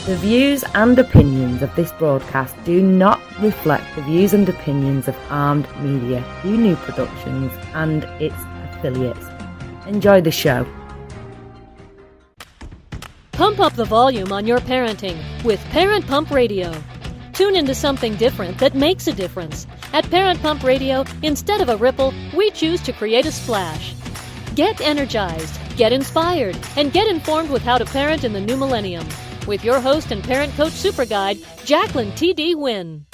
The views and opinions of this broadcast do not reflect the views and opinions of Armed Media, New Productions, and its affiliates. Enjoy the show. Pump up the volume on your parenting with Parent Pump Radio. Tune into something different that makes a difference. At Parent Pump Radio, instead of a ripple, we choose to create a splash. Get energized, get inspired, and get informed with how to parent in the new millennium. With your host and parent coach super guide, Jacqueline T.D. Wynn.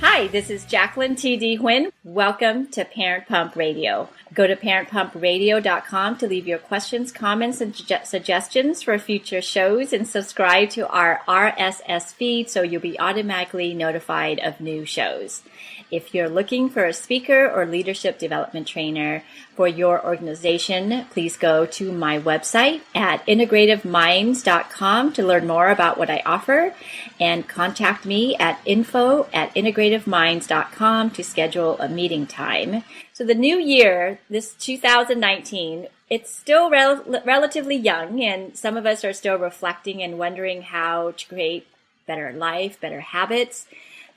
Hi, this is Jacqueline T.D. Wynn. Welcome to Parent Pump Radio. Go to parentpumpradio.com to leave your questions, comments, and suggestions for future shows, and subscribe to our RSS feed so you'll be automatically notified of new shows. If you're looking for a speaker or leadership development trainer for your organization, please go to my website at integrativeminds.com to learn more about what I offer, and contact me at info@integrativeminds.com to schedule a meeting time. So the new year, this 2019, it's still relatively young, and some of us are still reflecting and wondering how to create better life, better habits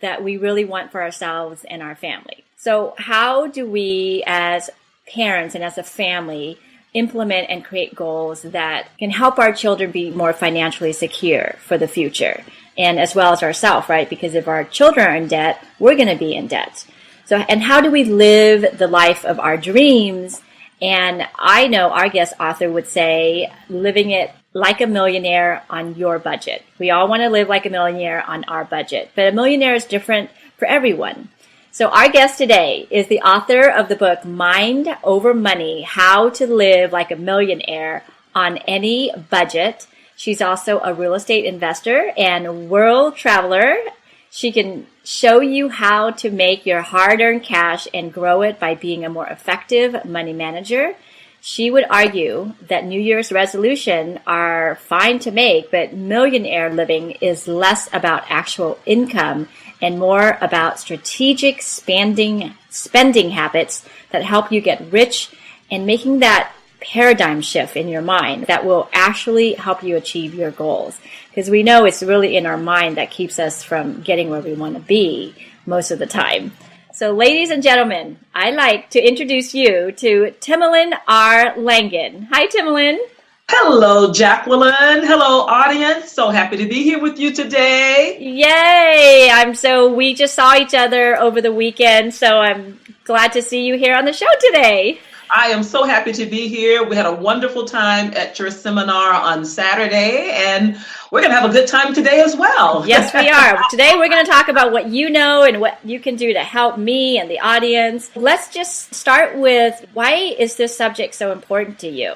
that we really want for ourselves and our family. So how do we as parents and as a family implement and create goals that can help our children be more financially secure for the future, and as well as ourselves, right? Because if our children are in debt, we're going to be in debt. So, and how do we live the life of our dreams? And I know our guest author would say, living it like a millionaire on your budget. We all want to live like a millionaire on our budget, but a millionaire is different for everyone. So our guest today is the author of the book, Mind Over Money, How to Live Like a Millionaire on Any Budget. She's also a real estate investor and world traveler. She can show you how to make your hard-earned cash and grow it by being a more effective money manager. She would argue that New Year's resolutions are fine to make, but millionaire living is less about actual income and more about strategic spending habits that help you get rich, and making that paradigm shift in your mind that will actually help you achieve your goals. Because we know it's really in our mind that keeps us from getting where we want to be most of the time. So ladies and gentlemen, I'd like to introduce you to Tamolin Langin. Hi, Tamolin. Hello, Jacqueline. Hello, audience. So happy to be here with you today. Yay! We just saw each other over the weekend, so I'm glad to see you here on the show today. I am so happy to be here. We had a wonderful time at your seminar on Saturday, and we're going to have a good time today as well. Yes, we are. Today we're going to talk about what you know and what you can do to help me and the audience. Let's just start with, why is this subject so important to you?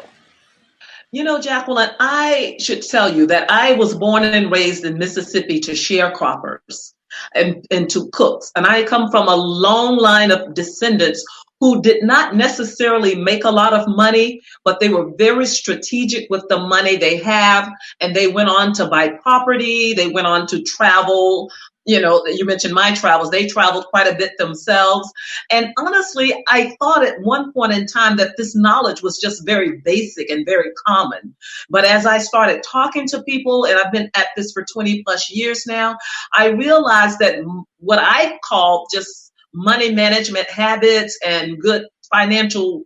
You know, Jacqueline, I should tell you that I was born and raised in Mississippi to sharecroppers and to cooks. And I come from a long line of descendants who did not necessarily make a lot of money, but they were very strategic with the money they have. And they went on to buy property. They went on to travel. You know, you mentioned my travels. They traveled quite a bit themselves. And honestly, I thought at one point in time that this knowledge was just very basic and very common. But as I started talking to people, and I've been at this for 20 plus years now, I realized that what I call just money management habits and good financial,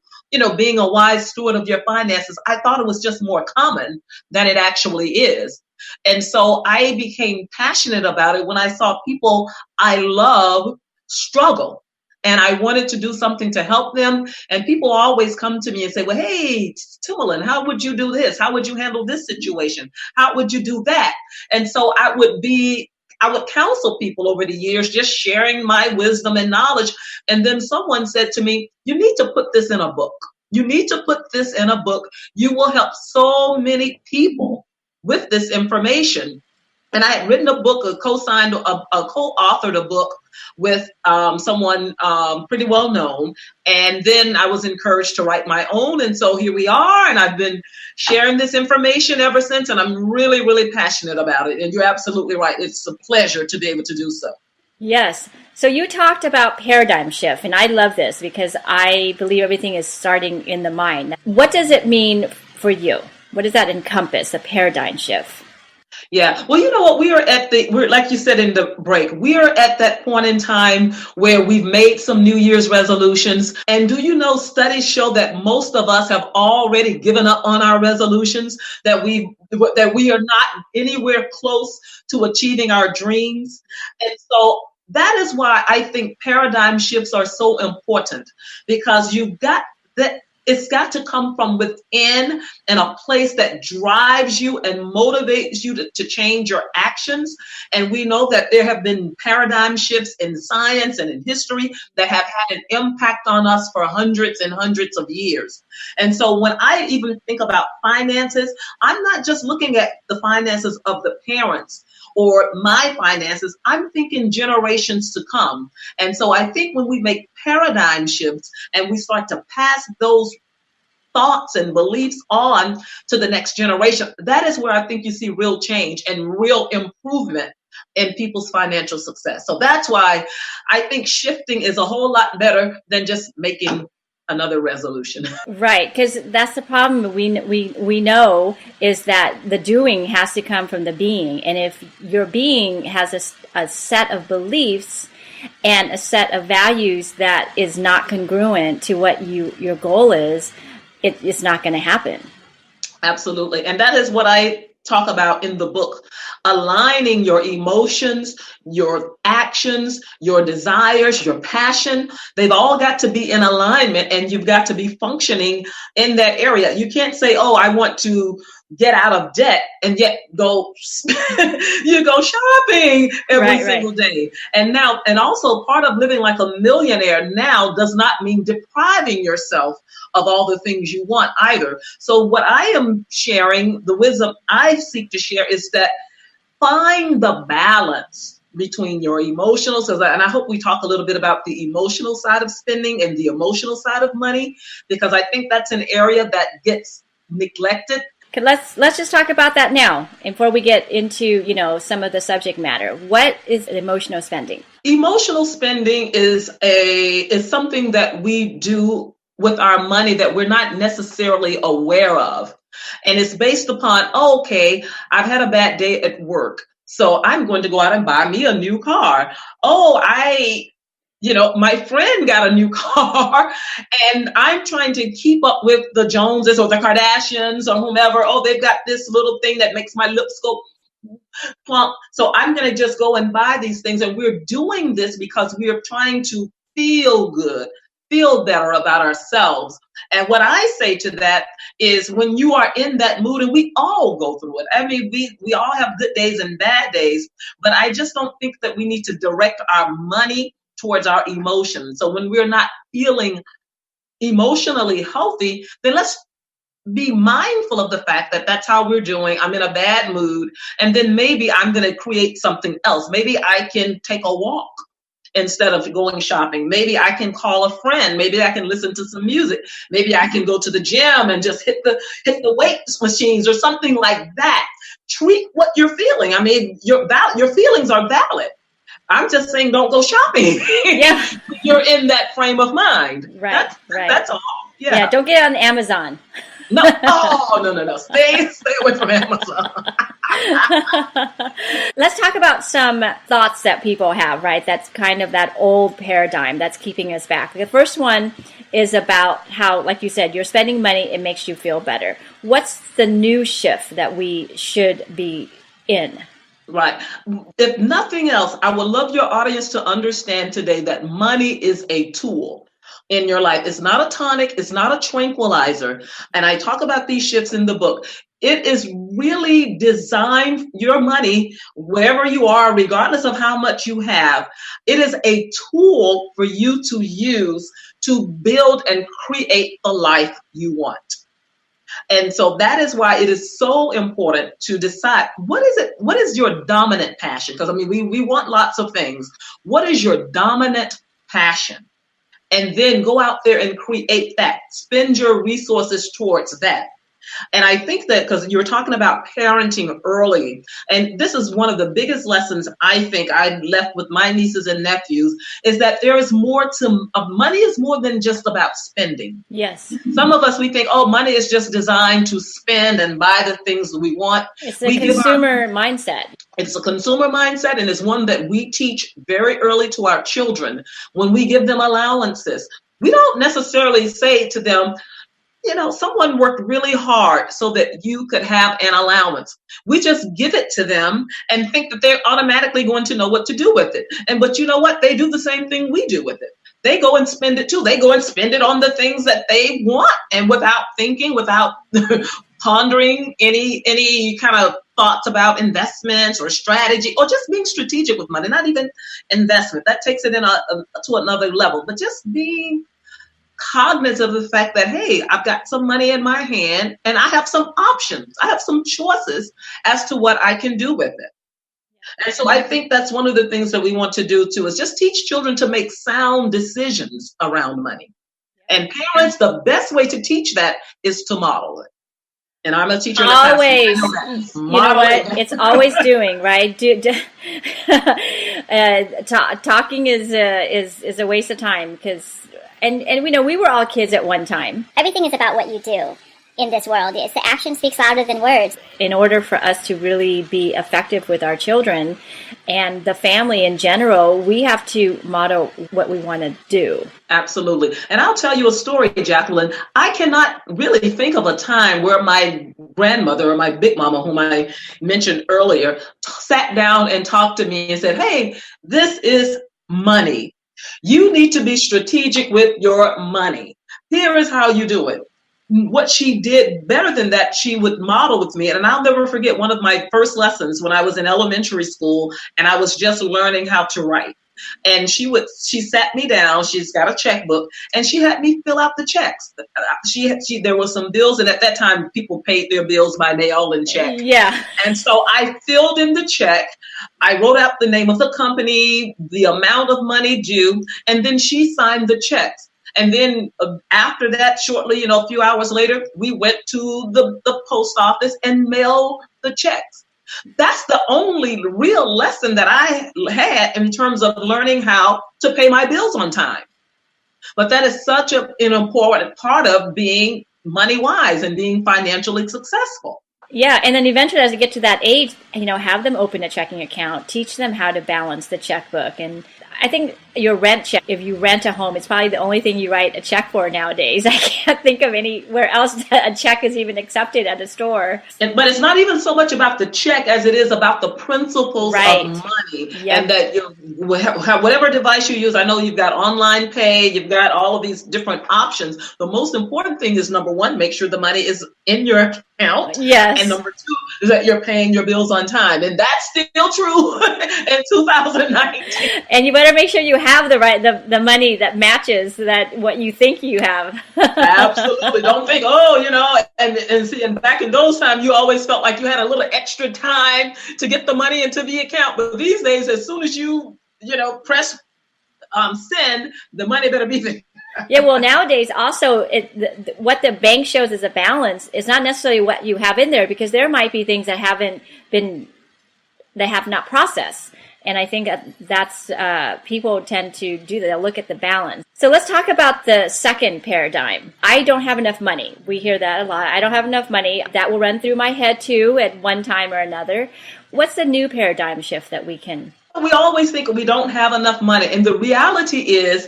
being a wise steward of your finances, I thought it was just more common than it actually is. And so I became passionate about it when I saw people I love struggle. And I wanted to do something to help them. And people always come to me and say, well, hey, Tamolin, how would you do this? How would you handle this situation? How would you do that? And so I would counsel people over the years, just sharing my wisdom and knowledge. And then someone said to me, you need to put this in a book. You need to put this in a book. You will help so many people with this information. And I had written a book, co-authored a book with someone pretty well known. And then I was encouraged to write my own. And so here we are. And I've been sharing this information ever since. And I'm really, really passionate about it. And you're absolutely right. It's a pleasure to be able to do so. Yes. So you talked about paradigm shift, and I love this because I believe everything is starting in the mind. What does it mean for you? What does that encompass, a paradigm shift? Yeah. Well, you know what? We're like you said in the break, we are at that point in time where we've made some New Year's resolutions. And do you know, studies show that most of us have already given up on our resolutions, that we are not anywhere close to achieving our dreams. And so that is why I think paradigm shifts are so important, because you've got that. It's got to come from within, and a place that drives you and motivates you to change your actions. And we know that there have been paradigm shifts in science and in history that have had an impact on us for hundreds and hundreds of years. And so when I even think about finances, I'm not just looking at the finances of the parents or my finances, I'm thinking generations to come. And so I think when we make paradigm shifts and we start to pass those thoughts and beliefs on to the next generation, that is where I think you see real change and real improvement in people's financial success. So that's why I think shifting is a whole lot better than just making another resolution. Right, because that's the problem we know, is that the doing has to come from the being. And if your being has a set of beliefs and a set of values that is not congruent to what your goal is, it's not going to happen. Absolutely. And that is what I talk about in the book, aligning your emotions, your actions, your desires, your passion. They've all got to be in alignment, and you've got to be functioning in that area. You can't say, oh, I want to get out of debt, and yet you go shopping every single day. And also part of living like a millionaire now does not mean depriving yourself of all the things you want either. So what I am sharing, the wisdom I seek to share, is that find the balance between your emotional, and I hope we talk a little bit about the emotional side of spending and the emotional side of money, because I think that's an area that gets neglected. Okay, let's just talk about that now before we get into, some of the subject matter. What is emotional spending? Emotional spending is something that we do with our money that we're not necessarily aware of. And it's based upon, okay, I've had a bad day at work, so I'm going to go out and buy me a new car. Oh, my friend got a new car, and I'm trying to keep up with the Joneses or the Kardashians or whomever. Oh, they've got this little thing that makes my lips go plump, so I'm going to just go and buy these things. And we're doing this because we are trying to feel good, feel better about ourselves. And what I say to that is, when you are in that mood, and we all go through it. I mean, we all have good days and bad days, but I just don't think that we need to direct our money towards our emotions. So when we're not feeling emotionally healthy, then let's be mindful of the fact that that's how we're doing. I'm in a bad mood, and then maybe I'm going to create something else. Maybe I can take a walk instead of going shopping. Maybe I can call a friend. Maybe I can listen to some music. Maybe I can go to the gym and just hit the weights machines or something like that. Treat what you're feeling. I mean, your feelings are valid. I'm just saying, don't go shopping. Yeah. You're in that frame of mind. Right. That's all. Yeah. Don't get on Amazon. No. Oh, no. Stay away from Amazon. Let's talk about some thoughts that people have, right? That's kind of that old paradigm that's keeping us back. The first one is about how, like you said, you're spending money, it makes you feel better. What's the new shift that we should be in? Right. If nothing else, I would love your audience to understand today that money is a tool in your life. It's not a tonic. It's not a tranquilizer. And I talk about these shifts in the book. It is really designed, your money, wherever you are, regardless of how much you have, it is a tool for you to use to build and create the life you want. And so that is why it is so important to decide, what is your dominant passion? Because I mean, we want lots of things. What is your dominant passion? And then go out there and create that. Spend your resources towards that. And I think that because you were talking about parenting early, and this is one of the biggest lessons I think I left with my nieces and nephews, is that there is more to money is more than just about spending. Yes. Some of us, we think, oh, money is just designed to spend and buy the things we want. It's a consumer mindset. It's a consumer mindset, and it's one that we teach very early to our children when we give them allowances. We don't necessarily say to them, you know, someone worked really hard so that you could have an allowance. We just give it to them and think that they're automatically going to know what to do with it. But you know what? They do the same thing we do with it. They go and spend it too. They go and spend it on the things that they want, and without thinking, without pondering any kind of thoughts about investments or strategy, or just being strategic with money. Not even investment. That takes it to another level. But just being cognizant of the fact that, hey, I've got some money in my hand and I have some options. I have some choices as to what I can do with it. And so I think that's one of the things that we want to do too, is just teach children to make sound decisions around money. And parents, the best way to teach that is to model it. And I'm a teacher. Always. You know what? It's always doing, right? Talking is a waste of time, because and we know we were all kids at one time. Everything is about what you do in this world. It's the action speaks louder than words. In order for us to really be effective with our children and the family in general, we have to model what we want to do. Absolutely. And I'll tell you a story, Jacqueline. I cannot really think of a time where my grandmother or my big mama, whom I mentioned earlier, sat down and talked to me and said, hey, this is money. You need to be strategic with your money. Here is how you do it. What she did better than that, she would model with me. And I'll never forget one of my first lessons when I was in elementary school and I was just learning how to write. And she sat me down, she's got a checkbook, and she had me fill out the checks. There were some bills, and at that time people paid their bills by mail and check. Yeah. And so I filled in the check. I wrote out the name of the company, the amount of money due, and then she signed the checks. And then after that, shortly, a few hours later, we went to the post office and mailed the checks. That's the only real lesson that I had in terms of learning how to pay my bills on time. But that is such an important part of being money wise and being financially successful. Yeah, and then eventually as you get to that age, have them open a checking account, teach them how to balance the checkbook. And I think your rent check, if you rent a home, it's probably the only thing you write a check for nowadays. I can't think of anywhere else that a check is even accepted at a store. But it's not even so much about the check as it is about the principles of money. Yep. And that whatever device you use, I know you've got online pay, you've got all of these different options. The most important thing is, number one, make sure the money is in your account. Yes. And number two is that you're paying your bills on time. And that's still true in 2019. And you better make sure you have the money that matches that what you think you have. Absolutely. Don't think, and back in those times, you always felt like you had a little extra time to get the money into the account. But these days, as soon as you press send, the money better be there. Yeah, well, nowadays also what the bank shows as a balance is not necessarily what you have in there, because there might be things that they have not processed. And I think that's people tend to do that. They'll look at the balance. So let's talk about the second paradigm. I don't have enough money. We hear that a lot. I don't have enough money. That will run through my head too at one time or another. What's the new paradigm shift that we can? We always think we don't have enough money. And the reality is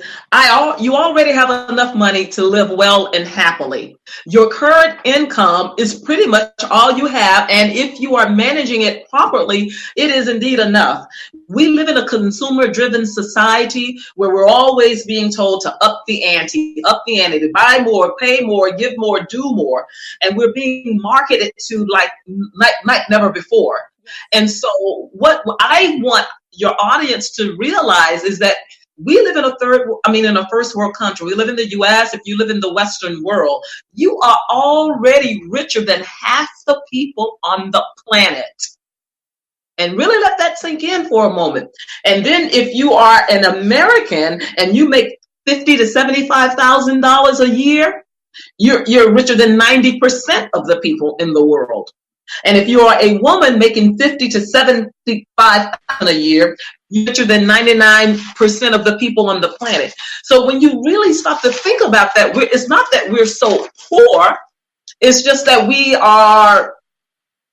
you already have enough money to live well and happily. Your current income is pretty much all you have. And if you are managing it properly, it is indeed enough. We live in a consumer-driven society where we're always being told to up the ante, to buy more, pay more, give more, do more. And we're being marketed to like never before. And so what I want your audience to realize is that we live in a first world country. We live in the U.S. If you live in the Western world, you are already richer than half the people on the planet. And really let that sink in for a moment. And then if you are an American and you make $50,000 to $75,000 a year, you're richer than 90% of the people in the world. And if you are a woman making 50 to 75,000 a year, you're richer than 99% of the people on the planet. So when you really stop to think about that, it's not that we're so poor. It's just that we are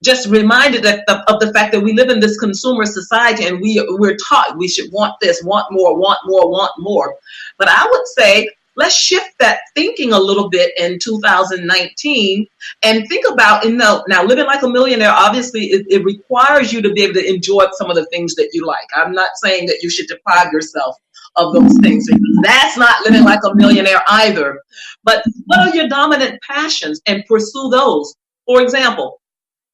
just reminded of the fact that we live in this consumer society, and we're taught we should want this, want more, want more, want more. But I would say, let's shift that thinking a little bit in 2019 and think about, now living like a millionaire, obviously it requires you to be able to enjoy some of the things that you like. I'm not saying that you should deprive yourself of those things. That's not living like a millionaire either. But what are your dominant passions, and pursue those? For example,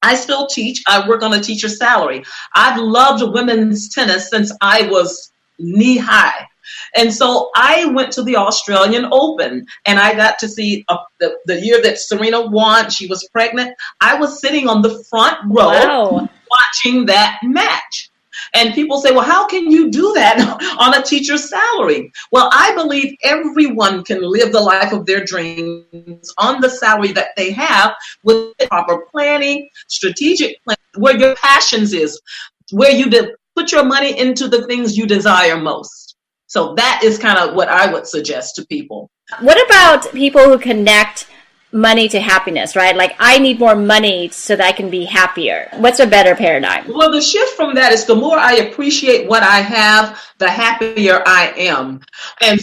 I still teach. I work on a teacher's salary. I've loved women's tennis since I was knee high. And so I went to the Australian Open, and I got to see the year that Serena won. She was pregnant. I was sitting on the front row watching that match. And people say, well, how can you do that on a teacher's salary? Well, I believe everyone can live the life of their dreams on the salary that they have, with proper planning, strategic planning, where your passions is, where you put your money into the things you desire most. So that is kind of what I would suggest to people. What about people who connect money to happiness, right? Like, I need more money so that I can be happier. What's a better paradigm? Well, the shift from that is, the more I appreciate what I have, the happier I am. And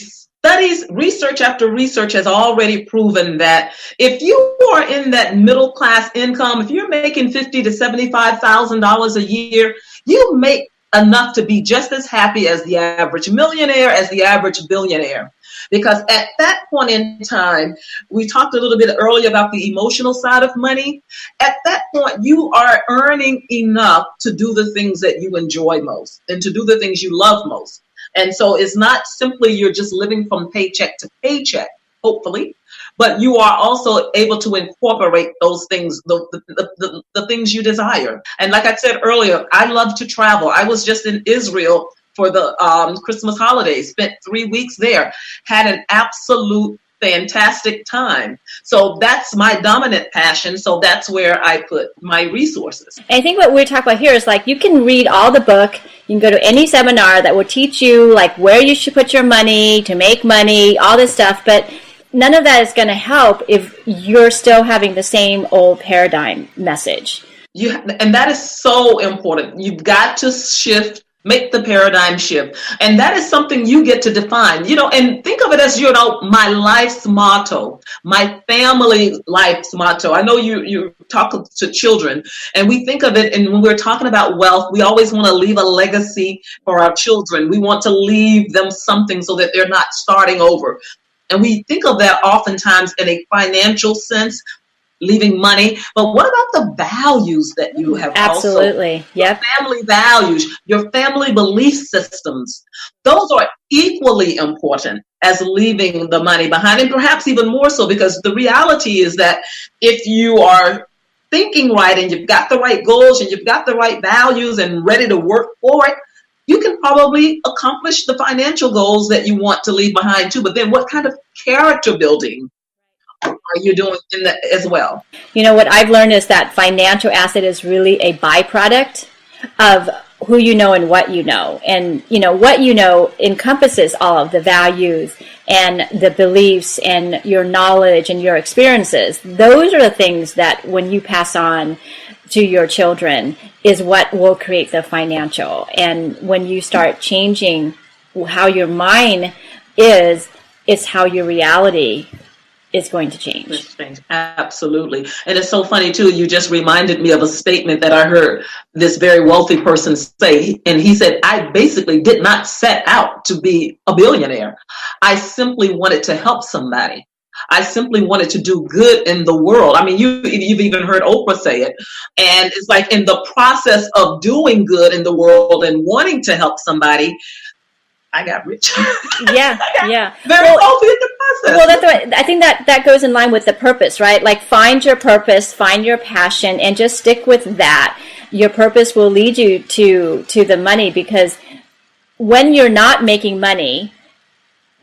research after research has already proven that if you are in that middle class income, if you're making $50,000 to $75,000 a year, you make enough to be just as happy as the average millionaire, as the average billionaire. Because at that point in time, we talked a little bit earlier about the emotional side of money. At that point, you are earning enough to do the things that you enjoy most and to do the things you love most. And so it's not simply you're just living from paycheck to paycheck, hopefully, but you are also able to incorporate those things, the things you desire. And like I said earlier, I love to travel. I was just in Israel for the Christmas holidays, spent 3 weeks there, had an absolute fantastic time. So that's my dominant passion. So that's where I put my resources. I think what we're talking about here is, like, you can read all the book, you can go to any seminar that will teach you like where you should put your money to make money, all this stuff, but none of that is going to help if you're still having the same old paradigm message. And that is so important. You've got to make the paradigm shift. And that is something you get to define, and think of it as, my life's motto, my family life's motto. I know you talk to children, and we think of it, and when we're talking about wealth, we always want to leave a legacy for our children. We want to leave them something so that they're not starting over. And we think of that oftentimes in a financial sense, leaving money. But what about the values that you have? Absolutely. Yep. Your family values, your family belief systems. Those are equally important as leaving the money behind, and perhaps even more so, because the reality is that if you are thinking right and you've got the right goals and you've got the right values and ready to work for it, you can probably accomplish the financial goals that you want to leave behind too. But then what kind of character building are you doing in that as well? What I've learned is that financial asset is really a byproduct of who you know and what you know. And, what you know encompasses all of the values and the beliefs and your knowledge and your experiences. Those are the things that when you pass on to your children is what will create the financial. And when you start changing how your mind is, it's how your reality is going to change. Absolutely. And it's so funny too, you just reminded me of a statement that I heard this very wealthy person say, and he said, I basically did not set out to be a billionaire. I simply wanted to help somebody. I simply wanted to do good in the world. I mean, you've even heard Oprah say it. And it's like, in the process of doing good in the world and wanting to help somebody, I got rich. Yeah. Very wealthy in the process. Well, that's what I think that goes in line with the purpose, right? Like, find your purpose, find your passion, and just stick with that. Your purpose will lead you to the money, because when you're not making money,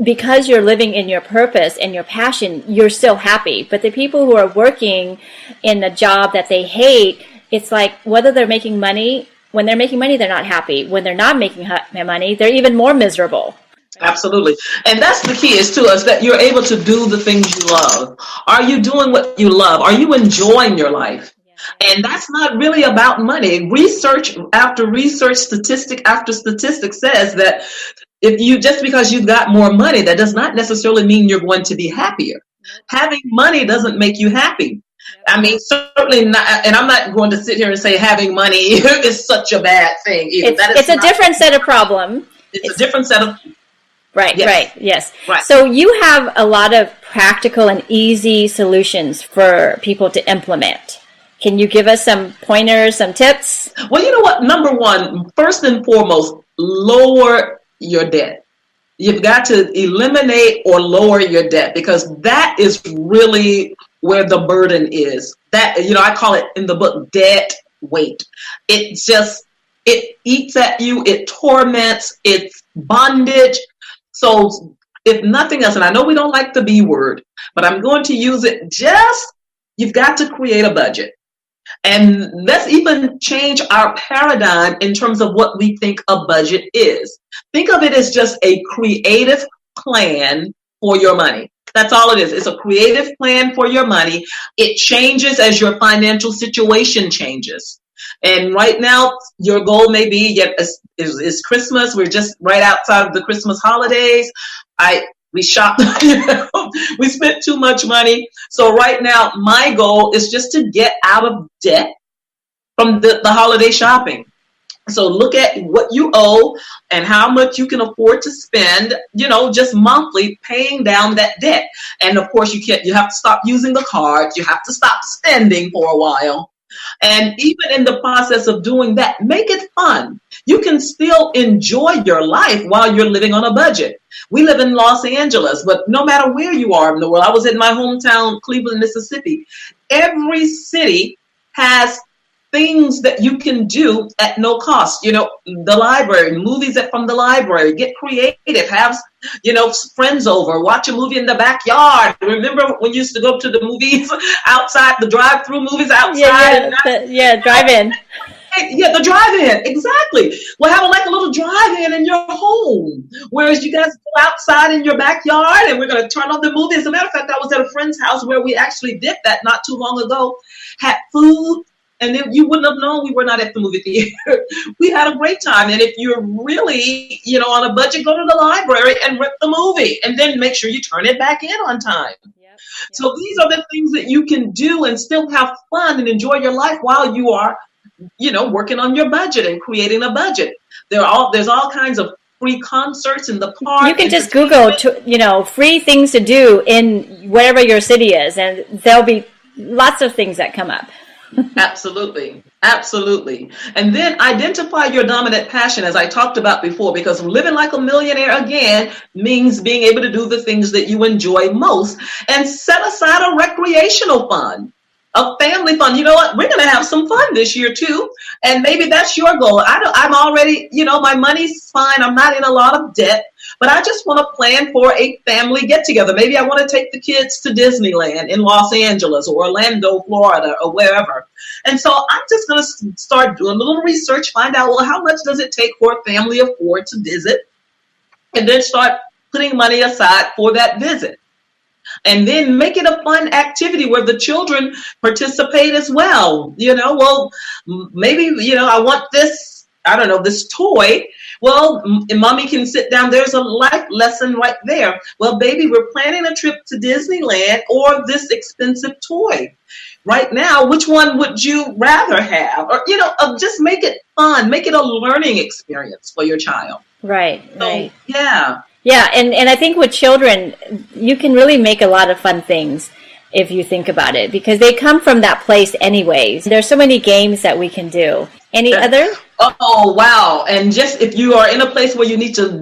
because you're living in your purpose and your passion, you're still happy. But the people who are working in a job that they hate, it's like whether they're making money, when they're making money, they're not happy. When they're not making money, they're even more miserable. Absolutely. And that's the key is that you're able to do the things you love. Are you doing what you love? Are you enjoying your life? And that's not really about money. Research after research, statistic after statistic says that just because you've got more money, that does not necessarily mean you're going to be happier. Having money doesn't make you happy. I mean, certainly not, and I'm not going to sit here and say having money is such a bad thing either. It's a different set of problem. It's a different set of... Right, yes. Right, yes. Right. So you have a lot of practical and easy solutions for people to implement. Can you give us some pointers, some tips? Well, you know what? Number one, first and foremost, lower your debt. You've got to eliminate or lower your debt, because that is really where the burden is. That, I call it in the book debt weight. It eats at you, it torments, it's bondage. So if nothing else, and I know we don't like the B word, but I'm going to use it, you've got to create a budget. And let's even change our paradigm in terms of what we think a budget is. Think of it as just a creative plan for your money. That's all it is. It's a creative plan for your money. It changes as your financial situation changes. And right now, your goal may be, it's Christmas. We're just right outside of the Christmas holidays. We shopped, we spent too much money. So right now, my goal is just to get out of debt from the holiday shopping. So look at what you owe and how much you can afford to spend, just monthly, paying down that debt. And of course, you have to stop using the cards. You have to stop spending for a while. And even in the process of doing that, make it fun. You can still enjoy your life while you're living on a budget. We live in Los Angeles, but no matter where you are in the world, I was in my hometown, Cleveland, Mississippi. Every city has things that you can do at no cost. The library, movies from the library, get creative, have, friends over, watch a movie in the backyard. Remember when you used to go to the movies outside, the drive-through movies outside? Drive-in. Yeah, the drive-in, exactly. We'll have a little drive-in in your home, whereas you guys go outside in your backyard and we're going to turn on the movie. As a matter of fact, I was at a friend's house where we actually did that not too long ago, had food, and then you wouldn't have known we were not at the movie theater. We had a great time. And if you're really, on a budget, go to the library and rent the movie and then make sure you turn it back in on time. Yep. So these are the things that you can do and still have fun and enjoy your life while you are, working on your budget and creating a budget. There's all kinds of free concerts in the park. You can just Google, free things to do in wherever your city is, and there'll be lots of things that come up. Absolutely. And then identify your dominant passion, as I talked about before, because living like a millionaire, again, means being able to do the things that you enjoy most, and set aside a recreational fund, a family fund. You know what? We're going to have some fun this year too. And maybe that's your goal. I'm already, my money's fine. I'm not in a lot of debt, but I just want to plan for a family get together. Maybe I want to take the kids to Disneyland in Los Angeles or Orlando, Florida, or wherever. And so I'm just going to start doing a little research, find out, well, how much does it take for a family of 4 to visit? And then start putting money aside for that visit. And then make it a fun activity where the children participate as well. Maybe, I want this, this toy. Well, mommy can sit down. There's a life lesson right there. Well, baby, we're planning a trip to Disneyland or this expensive toy. Right now, which one would you rather have? Or, just make it fun. Make it a learning experience for your child. Right. Yeah. Yeah, and I think with children, you can really make a lot of fun things if you think about it, because they come from that place anyways. There's so many games that we can do. Any other? Oh, wow. And just if you are in a place where you need to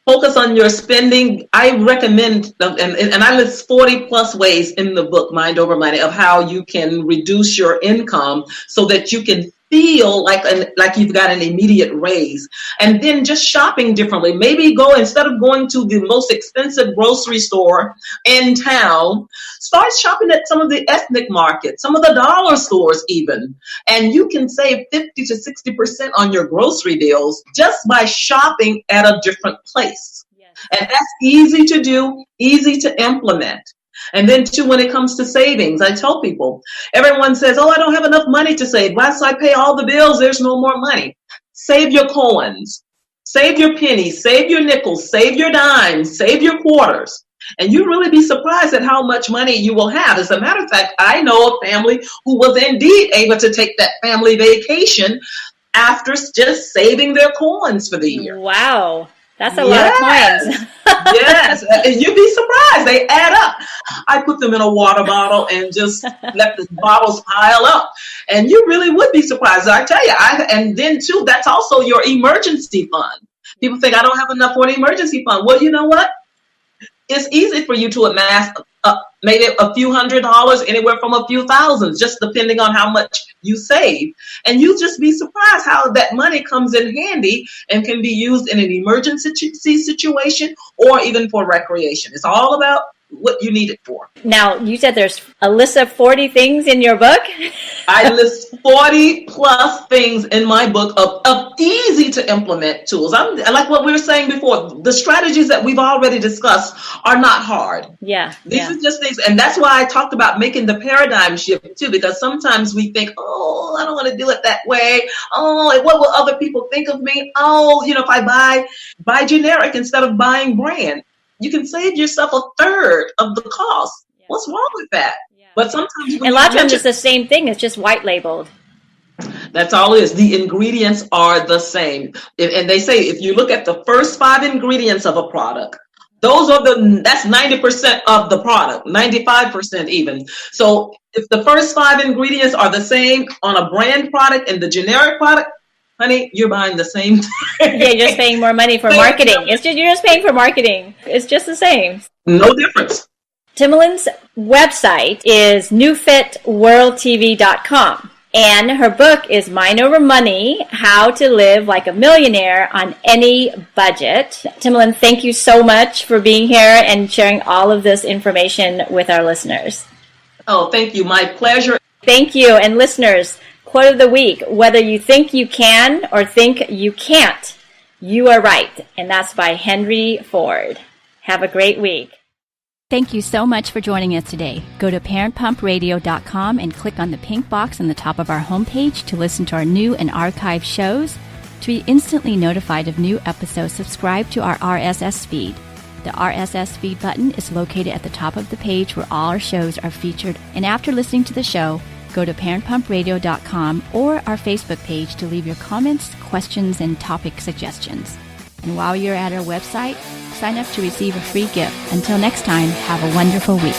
focus on your spending, I recommend, and I list 40 plus ways in the book, Mind Over Money, of how you can reduce your income so that you can feel like you've got an immediate raise. And then just shopping differently. Maybe instead of going to the most expensive grocery store in town, start shopping at some of the ethnic markets, some of the dollar stores even. And you can save 50 to 60% on your grocery bills just by shopping at a different place. Yes. And that's easy to do, easy to implement. And then too, when it comes to savings, I tell people, everyone says, oh, I don't have enough money to save. Once I pay all the bills, there's no more money. Save your coins, save your pennies, save your nickels, save your dimes, save your quarters. And you'd really be surprised at how much money you will have. As a matter of fact, I know a family who was indeed able to take that family vacation after just saving their coins for the year. Wow. That's a lot of coins. Yes, and you'd be surprised. They add up. I put them in a water bottle and just let the bottles pile up. And you really would be surprised. I tell you, and then too, that's also your emergency fund. People think I don't have enough for an emergency fund. Well, you know what? It's easy for you to amass maybe a few $100s, anywhere from a few thousands, just depending on how much you save. And you'll just be surprised how that money comes in handy and can be used in an emergency situation or even for recreation. It's all about what you need it for. Now, you said there's a list of 40 things in your book? I list 40 plus things in my book of easy to implement tools. Like what we were saying before, the strategies that we've already discussed are not hard. Yeah. These are just things. And that's why I talked about making the paradigm shift too, because sometimes we think, oh, I don't want to do it that way. Oh, what will other people think of me? Oh, if I buy generic instead of buying brand, you can save yourself a third of the cost. Yeah. What's wrong with that? Yeah. But sometimes, and a lot of times it's the same thing. It's just white labeled. That's all it is. The ingredients are the same. And they say if you look at the first 5 ingredients of a product, that's 90% of the product, 95% even. So if the first 5 ingredients are the same on a brand product and the generic product, honey, you're buying the same thing. Yeah, you're just paying more money for marketing. You're just paying for marketing. It's just the same. No difference. Tamolin's website is newfitworldtv.com. And her book is Mind Over Money, How to Live Like a Millionaire on Any Budget. Tamolin, thank you so much for being here and sharing all of this information with our listeners. Oh, thank you. My pleasure. Thank you. And listeners, quote of the week, whether you think you can or think you can't, you are right. And that's by Henry Ford. Have a great week. Thank you so much for joining us today. Go to parentpumpradio.com and click on the pink box on the top of our homepage to listen to our new and archived shows. To be instantly notified of new episodes, subscribe to our RSS feed. The RSS feed button is located at the top of the page where all our shows are featured. And after listening to the show, go to parentpumpradio.com or our Facebook page to leave your comments, questions, and topic suggestions. And while you're at our website, sign up to receive a free gift. Until next time, have a wonderful week.